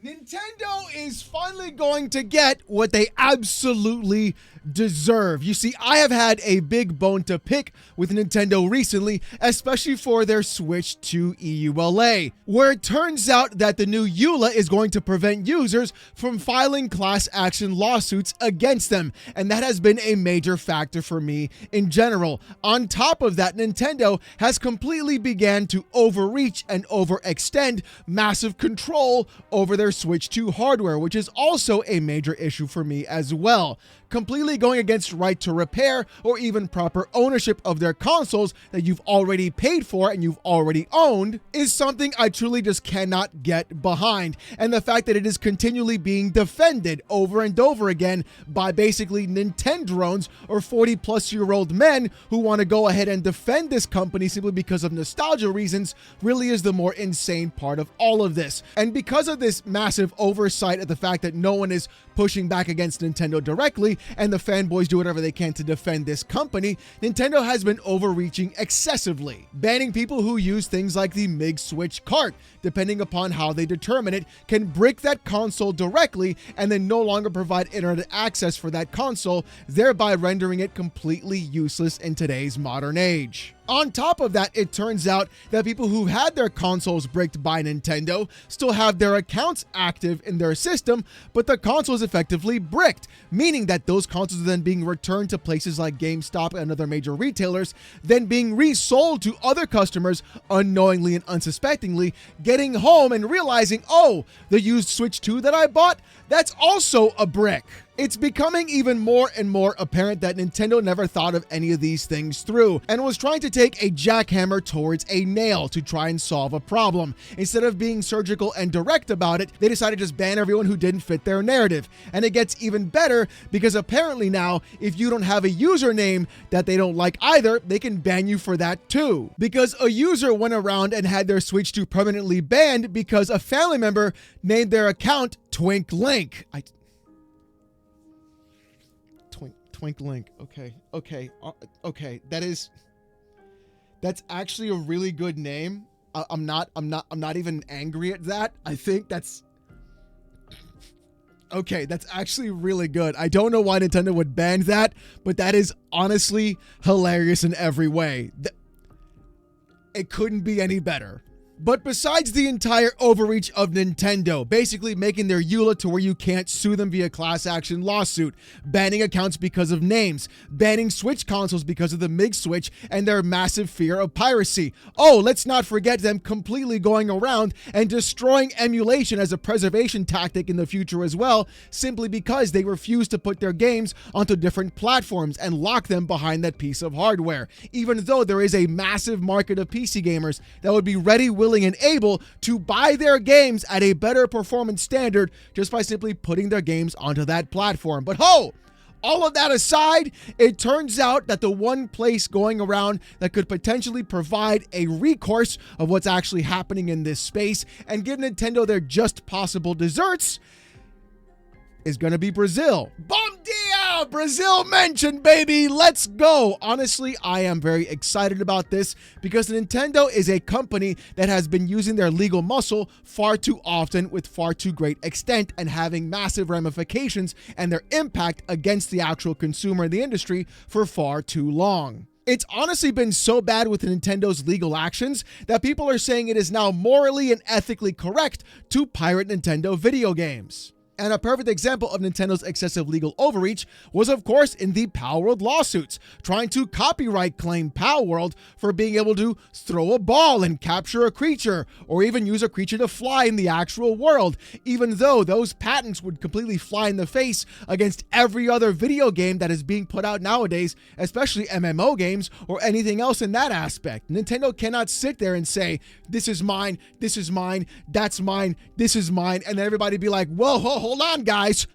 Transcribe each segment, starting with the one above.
Nintendo is finally going to get what they absolutely deserve. You see, I have had a big bone to pick with Nintendo recently, especially for their switch to EULA, where it turns out that the new EULA is going to prevent users from filing class action lawsuits against them, and that has been a major factor for me in general. On top of that, Nintendo has completely began to overreach and overextend massive control over their Switch 2 hardware, which is also a major issue for me as well. Completely going against right to repair or even proper ownership of their consoles that you've already paid for and you've already owned is something I truly just cannot get behind. And the fact that it is continually being defended over and over again by basically Nintendrones or 40-plus-year-old men who want to go ahead and defend this company simply because of nostalgia reasons really is the more insane part of all of this. And because of this massive oversight of the fact that no one is pushing back against Nintendo directly, and the fanboys do whatever they can to defend this company, Nintendo has been overreaching excessively, banning people who use things like the MiG Switch cart, depending upon how they determine it, can brick that console directly and then no longer provide internet access for that console, thereby rendering it completely useless in today's modern age. On top of that, it turns out that people who had their consoles bricked by Nintendo still have their accounts active in their system, but the console is effectively bricked, meaning that those consoles are then being returned to places like GameStop and other major retailers, then being resold to other customers unknowingly and unsuspectingly, getting home and realizing, oh, the used Switch 2 that I bought, that's also a brick. It's becoming even more and more apparent that Nintendo never thought of any of these things through and was trying to take a jackhammer towards a nail to try and solve a problem. Instead of being surgical and direct about it, they decided to just ban everyone who didn't fit their narrative. And it gets even better because apparently now, if you don't have a username that they don't like either, they can ban you for that too. Because a user went around and had their Switch 2 permanently banned because a family member named their account Twink Link. Twink Link. Okay. That's actually a really good name. I'm not even angry at that. I think that's okay. That's actually really good. I don't know why Nintendo would ban that, but that is honestly hilarious in every way. It couldn't be any better. But besides the entire overreach of Nintendo, basically making their EULA to where you can't sue them via class action lawsuit, banning accounts because of names, banning Switch consoles because of the MiG Switch and their massive fear of piracy. Oh, let's not forget them completely going around and destroying emulation as a preservation tactic in the future as well, simply because they refuse to put their games onto different platforms and lock them behind that piece of hardware, even though there is a massive market of PC gamers that would be ready, willing, and able to buy their games at a better performance standard just by simply putting their games onto that platform. But all of that aside, it turns out that the one place going around that could potentially provide a recourse of what's actually happening in this space and give Nintendo their just possible desserts is going to be Brazil. Bom dia! Brazil mentioned, baby! Let's go! Honestly, I am very excited about this because Nintendo is a company that has been using their legal muscle far too often with far too great extent and having massive ramifications and their impact against the actual consumer in the industry for far too long. It's honestly been so bad with Nintendo's legal actions that people are saying it is now morally and ethically correct to pirate Nintendo video games. And a perfect example of Nintendo's excessive legal overreach was, of course, in the Palworld lawsuits, trying to copyright claim Palworld for being able to throw a ball and capture a creature, or even use a creature to fly in the actual world, even though those patents would completely fly in the face against every other video game that is being put out nowadays, especially MMO games or anything else in that aspect. Nintendo cannot sit there and say, this is mine, that's mine, this is mine, and then everybody be like, whoa, hold on, guys.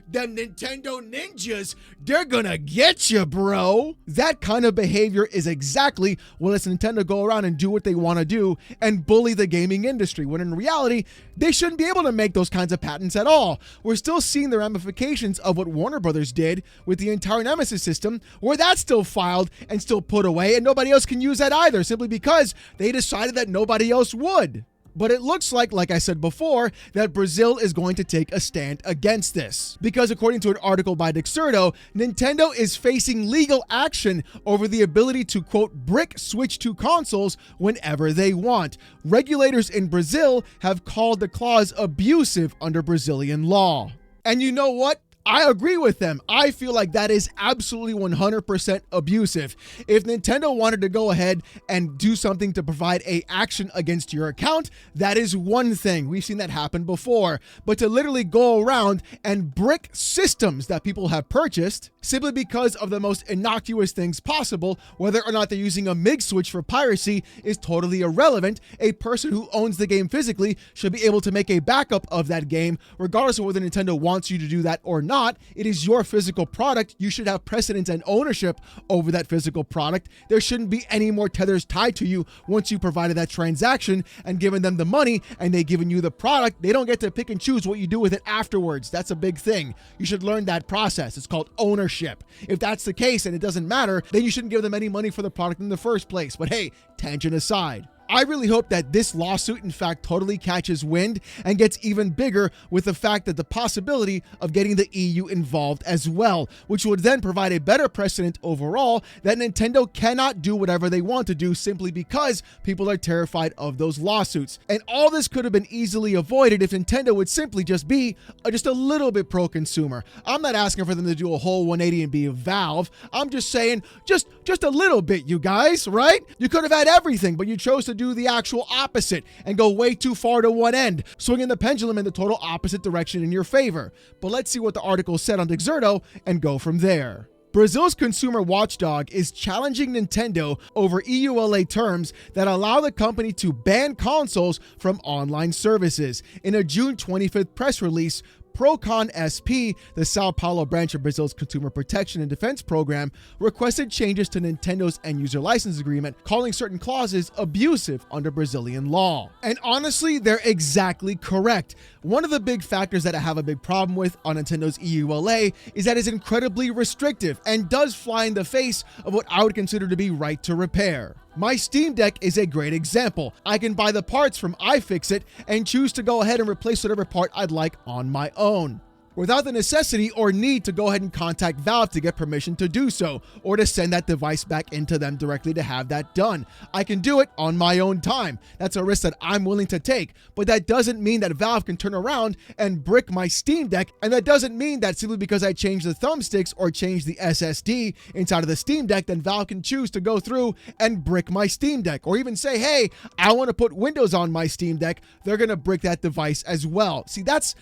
Them Nintendo ninjas, they're gonna get you, bro. That kind of behavior is exactly what lets Nintendo go around and do what they want to do and bully the gaming industry, when in reality, they shouldn't be able to make those kinds of patents at all. We're still seeing the ramifications of what Warner Brothers did with the entire Nemesis system, where that's still filed and still put away, and nobody else can use that either, simply because they decided that nobody else would. But it looks like I said before, that Brazil is going to take a stand against this. Because according to an article by Dexerto, Nintendo is facing legal action over the ability to, quote, brick Switch 2 consoles whenever they want. Regulators in Brazil have called the clause abusive under Brazilian law. And you know what? I agree with them. I feel like that is absolutely 100% abusive. If Nintendo wanted to go ahead and do something to provide a action against your account, that is one thing. We've seen that happen before. But to literally go around and brick systems that people have purchased simply because of the most innocuous things possible, whether or not they're using a MIG switch for piracy, is totally irrelevant. A person who owns the game physically should be able to make a backup of that game, regardless of whether Nintendo wants you to do that or not. It is your physical product. You should have precedence and ownership over that physical product. There shouldn't be any more tethers tied to you once you provided that transaction and given them the money and they given you the product. They don't get to pick and choose what you do with it afterwards. That's a big thing. You should learn that process. It's called ownership. If that's the case and it doesn't matter, then you shouldn't give them any money for the product in the first place. But hey, tangent aside. I really hope that this lawsuit, in fact, totally catches wind and gets even bigger with the fact that the possibility of getting the EU involved as well, which would then provide a better precedent overall that Nintendo cannot do whatever they want to do simply because people are terrified of those lawsuits. And all this could have been easily avoided if Nintendo would simply just be just a little bit pro-consumer. I'm not asking for them to do a whole 180 and be a Valve. I'm just saying just a little bit, you guys, right? You could have had everything, but you chose to do the actual opposite and go way too far to one end, swinging the pendulum in the total opposite direction in your favor. But let's see what the article said on Dexerto and go from there. Brazil's consumer watchdog is challenging Nintendo over EULA terms that allow the company to ban consoles from online services. In a June 25th press release, Procon SP, the Sao Paulo branch of Brazil's Consumer Protection and Defense Program, requested changes to Nintendo's end-user license agreement, calling certain clauses abusive under Brazilian law. And honestly, they're exactly correct. One of the big factors that I have a big problem with on Nintendo's EULA is that it's incredibly restrictive and does fly in the face of what I would consider to be right to repair. My Steam Deck is a great example. I can buy the parts from iFixit and choose to go ahead and replace whatever part I'd like on my own, without the necessity or need to go ahead and contact Valve to get permission to do so, or to send that device back into them directly to have that done. I can do it on my own time. That's a risk that I'm willing to take, but that doesn't mean that Valve can turn around and brick my Steam Deck, and that doesn't mean that simply because I change the thumbsticks or change the SSD inside of the Steam Deck, then Valve can choose to go through and brick my Steam Deck, or even say, hey, I want to put Windows on my Steam Deck. They're going to brick that device as well. See, that's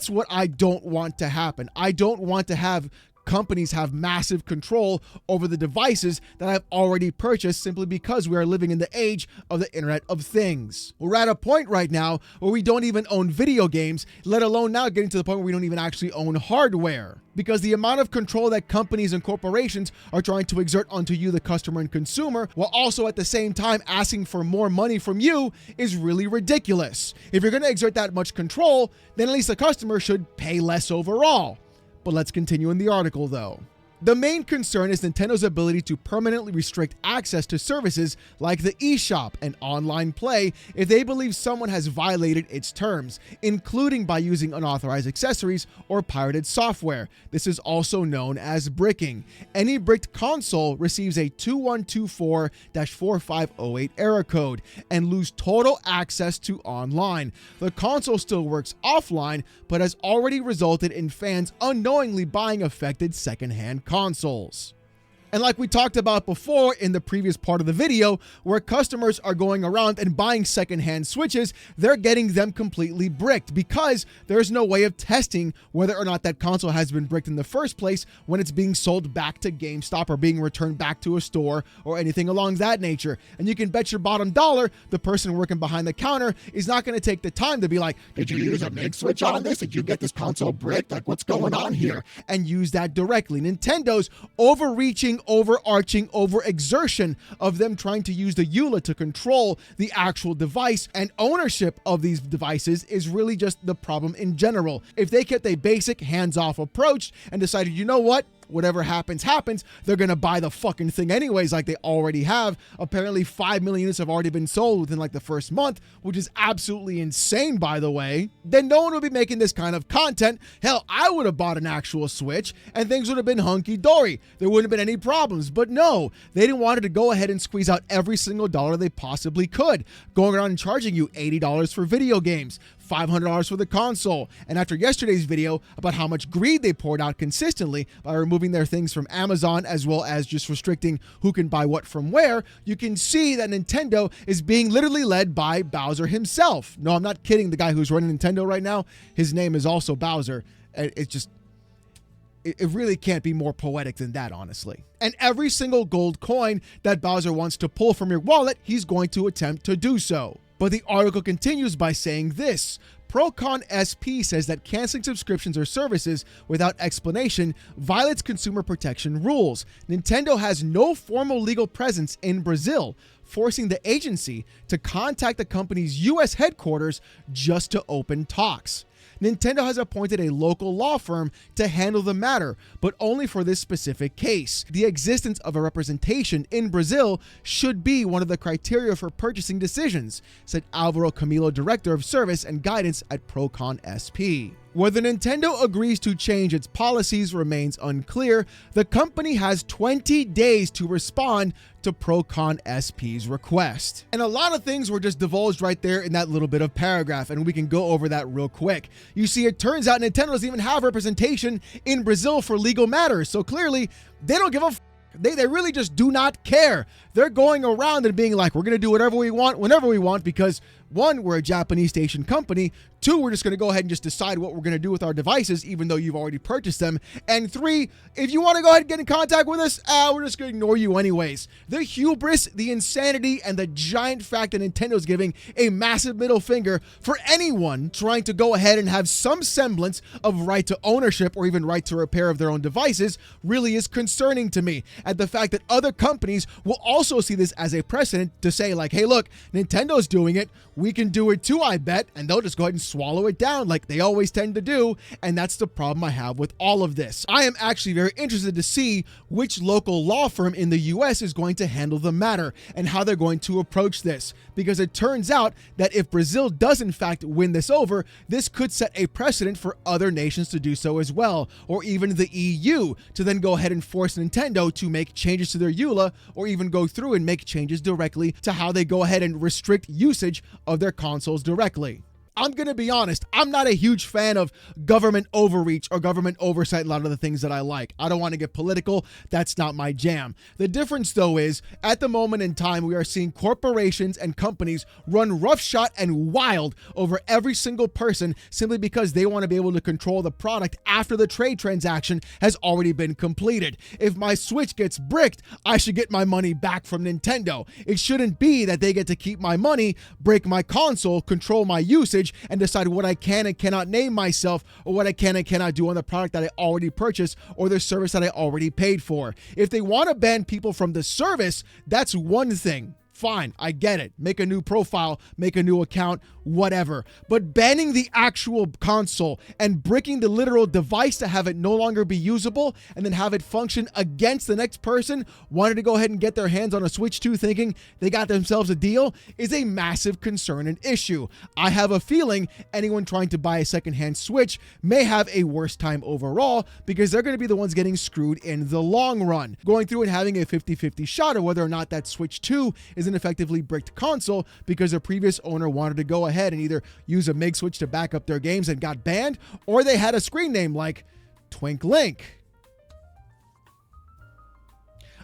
what I don't want to happen. I don't want to have companies have massive control over the devices that I've already purchased simply because we are living in the age of the Internet of Things. We're at a point right now where we don't even own video games, let alone now getting to the point where we don't even actually own hardware. Because the amount of control that companies and corporations are trying to exert onto you, the customer and consumer, while also at the same time asking for more money from you is really ridiculous. If you're going to exert that much control, then at least the customer should pay less overall. But let's continue in the article though. The main concern is Nintendo's ability to permanently restrict access to services like the eShop and online play if they believe someone has violated its terms, including by using unauthorized accessories or pirated software. This is also known as bricking. Any bricked console receives a 2124-4508 error code and lose total access to online. The console still works offline, but has already resulted in fans unknowingly buying affected secondhand consoles. And like we talked about before in the previous part of the video, where customers are going around and buying secondhand Switches, they're getting them completely bricked because there's no way of testing whether or not that console has been bricked in the first place when it's being sold back to GameStop or being returned back to a store or anything along that nature. And you can bet your bottom dollar the person working behind the counter is not going to take the time to be like, did you use a MIG switch on this? Did you get this console bricked? Like, what's going on here? And use that directly. Nintendo's overreaching, overarching overexertion of them trying to use the EULA to control the actual device and ownership of these devices is really just the problem in general. If they kept a basic hands-off approach and decided, you know what? whatever happens, they're going to buy the fucking thing anyways, like they already have. Apparently 5 million units have already been sold within like the first month, which is absolutely insane, by the way. Then no one would be making this kind of content. Hell, I would have bought an actual Switch and things would have been hunky-dory. There wouldn't have been any problems. But no, they didn't want to go ahead and squeeze out every single dollar they possibly could, going around and charging you $80 for video games, $500 for the console. And after yesterday's video about how much greed they poured out consistently by removing their things from Amazon, as well as just restricting who can buy what from where, you can see that Nintendo is being literally led by Bowser himself. No, I'm not kidding. The guy who's running Nintendo right now, his name is also Bowser. It's just, it really can't be more poetic than that, honestly. And every single gold coin that Bowser wants to pull from your wallet, he's going to attempt to do so. But the article continues by saying this: Procon SP says that canceling subscriptions or services without explanation violates consumer protection rules. Nintendo has no formal legal presence in Brazil, forcing the agency to contact the company's US headquarters just to open talks. Nintendo has appointed a local law firm to handle the matter, but only for this specific case. The existence of a representation in Brazil should be one of the criteria for purchasing decisions, said Alvaro Camilo, Director of Service and Guidance at Procon SP. Whether Nintendo agrees to change its policies remains unclear. The company has 20 days to respond to Procon SP's request. And a lot of things were just divulged right there in that little bit of paragraph, and we can go over that real quick. You see, it turns out Nintendo doesn't even have representation in Brazil for legal matters, so clearly they don't give a They really just do not care. They're going around and being like, we're going to do whatever we want, whenever we want, because one, we're a Japanese station company. Two, we're just going to go ahead and just decide what we're going to do with our devices, even though you've already purchased them. And three, if you want to go ahead and get in contact with us, we're just going to ignore you anyways. The hubris, the insanity, and the giant fact that Nintendo's giving a massive middle finger for anyone trying to go ahead and have some semblance of right to ownership or even right to repair of their own devices really is concerning to me. And the fact that other companies will also see this as a precedent to say like, hey, look, Nintendo's doing it. We can do it too, I bet. And they'll just go ahead and swallow it down like they always tend to do. And that's the problem I have with all of this. I am actually very interested to see which local law firm in the US is going to handle the matter and how they're going to approach this. Because it turns out that if Brazil does in fact win this over, this could set a precedent for other nations to do so as well, or even the EU to then go ahead and force Nintendo to make changes to their EULA, or even go through and make changes directly to how they go ahead and restrict usage of their consoles directly. I'm going to be honest, I'm not a huge fan of government overreach or government oversight in a lot of the things that I like. I don't want to get political. That's not my jam. The difference, though, is at the moment in time, we are seeing corporations and companies run roughshod and wild over every single person simply because they want to be able to control the product after the trade transaction has already been completed. If my Switch gets bricked, I should get my money back from Nintendo. It shouldn't be that they get to keep my money, break my console, control my usage, and decide what I can and cannot name myself or what I can and cannot do on the product that I already purchased or the service that I already paid for. If they want to ban people from the service, that's one thing. Fine, I get it. Make a new profile, make a new account, whatever. But banning the actual console and bricking the literal device to have it no longer be usable and then have it function against the next person wanting to go ahead and get their hands on a Switch 2 thinking they got themselves a deal is a massive concern and issue. I have a feeling anyone trying to buy a secondhand Switch may have a worse time overall because they're going to be the ones getting screwed in the long run. Going through and having a 50-50 shot of whether or not that Switch 2 is an effectively bricked console because the previous owner wanted to go ahead and either use a MIG switch to back up their games and got banned, or they had a screen name like Twink Link.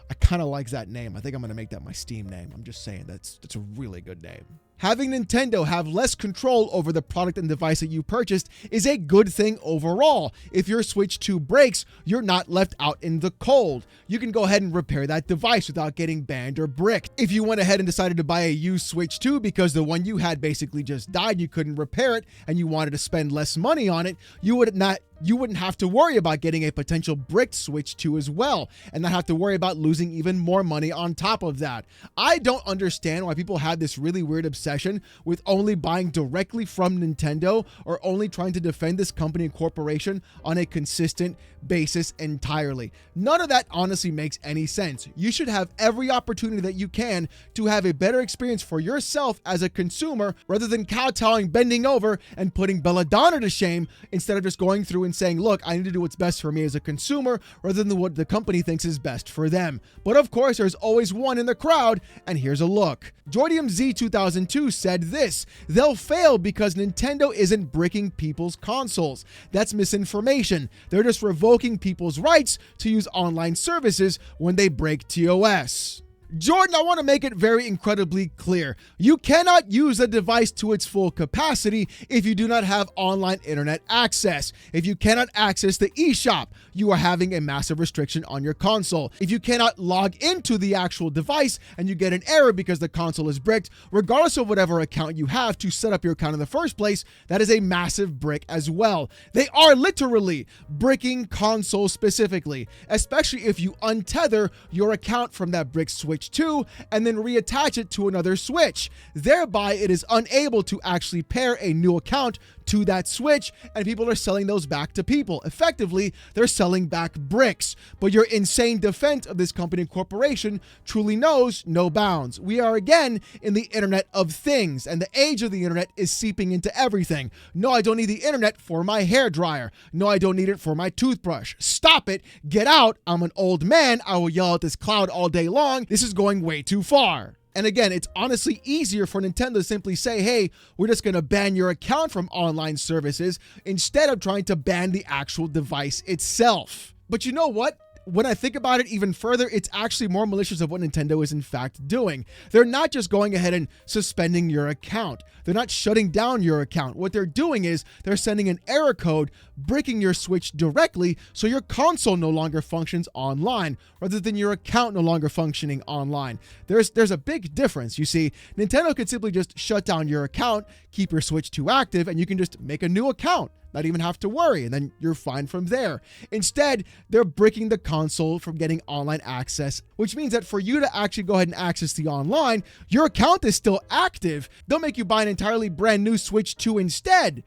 I kind of like that name. I think I'm going to make that my Steam name. I'm just saying that's a really good name. Having Nintendo have less control over the product and device that you purchased is a good thing overall. If your Switch 2 breaks, you're not left out in the cold. You can go ahead and repair that device without getting banned or bricked. If you went ahead and decided to buy a used Switch 2 because the one you had basically just died, you couldn't repair it, and you wanted to spend less money on it, you wouldn't have to worry about getting a potential bricked Switch 2 as well, and not have to worry about losing even more money on top of that. I don't understand why people have this really weird obsession session with only buying directly from Nintendo or only trying to defend this company and corporation on a consistent basis entirely. None of that honestly makes any sense. You should have every opportunity that you can to have a better experience for yourself as a consumer rather than kowtowing, bending over, and putting Belladonna to shame instead of just going through and saying, look, I need to do what's best for me as a consumer rather than what the company thinks is best for them. But of course, there's always one in the crowd, and here's a look. Jordium Z 2002 said this: they'll fail because Nintendo isn't bricking people's consoles. That's misinformation. They're just revoking people's rights to use online services when they break TOS. Jordan, I want to make it very incredibly clear. You cannot use a device to its full capacity if you do not have online internet access. If you cannot access the eShop, you are having a massive restriction on your console. If you cannot log into the actual device and you get an error because the console is bricked, regardless of whatever account you have to set up your account in the first place, that is a massive brick as well. They are literally bricking consoles specifically, especially if you untether your account from that brick Switch 2 and then reattach it to another Switch. Thereby, it is unable to actually pair a new account to that Switch, and people are selling those back to people. Effectively, they're selling back bricks. But your insane defense of this company and corporation truly knows no bounds. We are again in the Internet of Things, and the age of the Internet is seeping into everything. No, I don't need the Internet for my hairdryer. No, I don't need it for my toothbrush. Stop it. Get out. I'm an old man. I will yell at this cloud all day long. This is going way too far. And again, it's honestly easier for Nintendo to simply say, hey, we're just going to ban your account from online services instead of trying to ban the actual device itself. But you know what? When I think about it even further, it's actually more malicious of what Nintendo is in fact doing. They're not just going ahead and suspending your account. They're not shutting down your account. What they're doing is they're sending an error code, bricking your Switch directly so your console no longer functions online, rather than your account no longer functioning online. There's a big difference. You see, Nintendo could simply just shut down your account, keep your Switch 2 active, and you can just make a new account. Not even have to worry, and then you're fine from there. Instead, they're bricking the console from getting online access, which means that for you to actually go ahead and access the online, your account is still active. They'll make you buy an entirely brand new Switch 2 instead,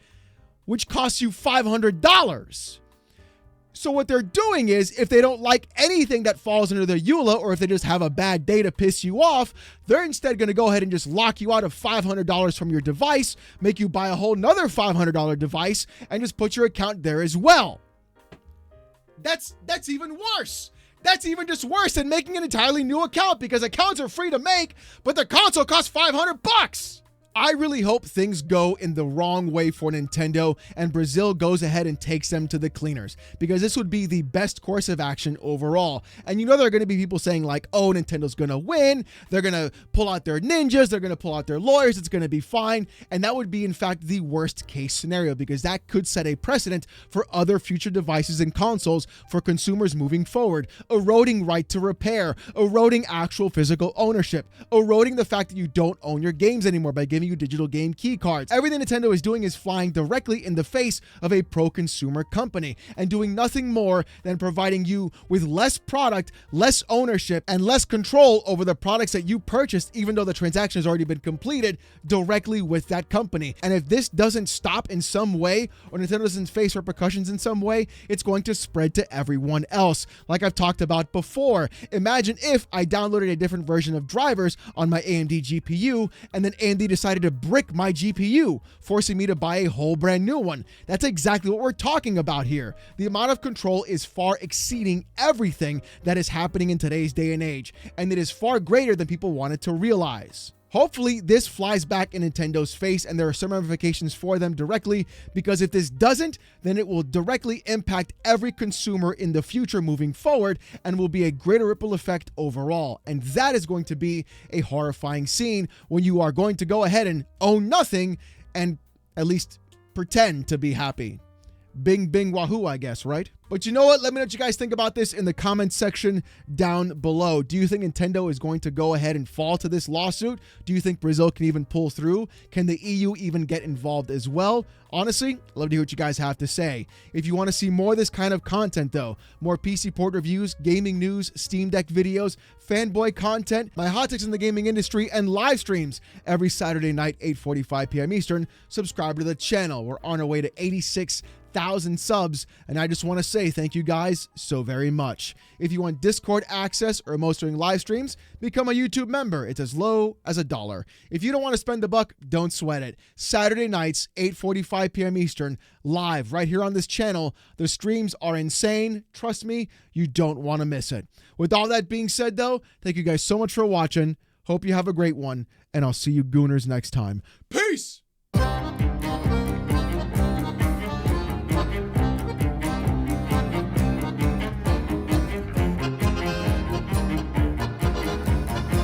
which costs you $500. So what they're doing is, if they don't like anything that falls under their EULA, or if they just have a bad day to piss you off, they're instead going to go ahead and just lock you out of $500 from your device, make you buy a whole nother $500 device, and just put your account there as well. That's even worse. That's even just worse than making an entirely new account, because accounts are free to make, but the console costs $500. I really hope things go in the wrong way for Nintendo and Brazil goes ahead and takes them to the cleaners, because this would be the best course of action overall. And you know there are going to be people saying like, oh, Nintendo's going to win. They're going to pull out their ninjas. They're going to pull out their lawyers. It's going to be fine. And that would be, in fact, the worst case scenario, because that could set a precedent for other future devices and consoles for consumers moving forward, eroding right to repair, eroding actual physical ownership, eroding the fact that you don't own your games anymore by giving you digital game key cards. Everything Nintendo is doing is flying directly in the face of a pro-consumer company and doing nothing more than providing you with less product, less ownership, and less control over the products that you purchased, even though the transaction has already been completed directly with that company. And if this doesn't stop in some way, or Nintendo doesn't face repercussions in some way, it's going to spread to everyone else. Like I've talked about before, imagine if I downloaded a different version of drivers on my AMD GPU, and then AMD decided to brick my GPU, forcing me to buy a whole brand new one. That's exactly what we're talking about here. The amount of control is far exceeding everything that is happening in today's day and age, and it is far greater than people wanted to realize. Hopefully, this flies back in Nintendo's face and there are some ramifications for them directly, because if this doesn't, then it will directly impact every consumer in the future moving forward and will be a greater ripple effect overall. And that is going to be a horrifying scene when you are going to go ahead and own nothing and at least pretend to be happy. Bing, bing, wahoo, I guess, right? But you know what? Let me know what you guys think about this in the comments section down below. Do you think Nintendo is going to go ahead and fall to this lawsuit? Do you think Brazil can even pull through? Can the EU even get involved as well? Honestly, I'd love to hear what you guys have to say. If you want to see more of this kind of content, though, more PC port reviews, gaming news, Steam Deck videos, fanboy content, my hot takes in the gaming industry, and live streams every Saturday night, 8:45 p.m. Eastern, subscribe to the channel. We're on our way to 86,000 subs, and I just want to say thank you guys so very much. If you want Discord access or most during live streams, become a YouTube member. It's as low as $1. If you don't want to spend a buck, don't sweat it. Saturday nights, 8:45 p.m. Eastern, live right here on this channel. The streams are insane. Trust me, you don't want to miss it. With all that being said, though, thank you guys so much for watching. Hope you have a great one, and I'll see you gooners next time. Peace!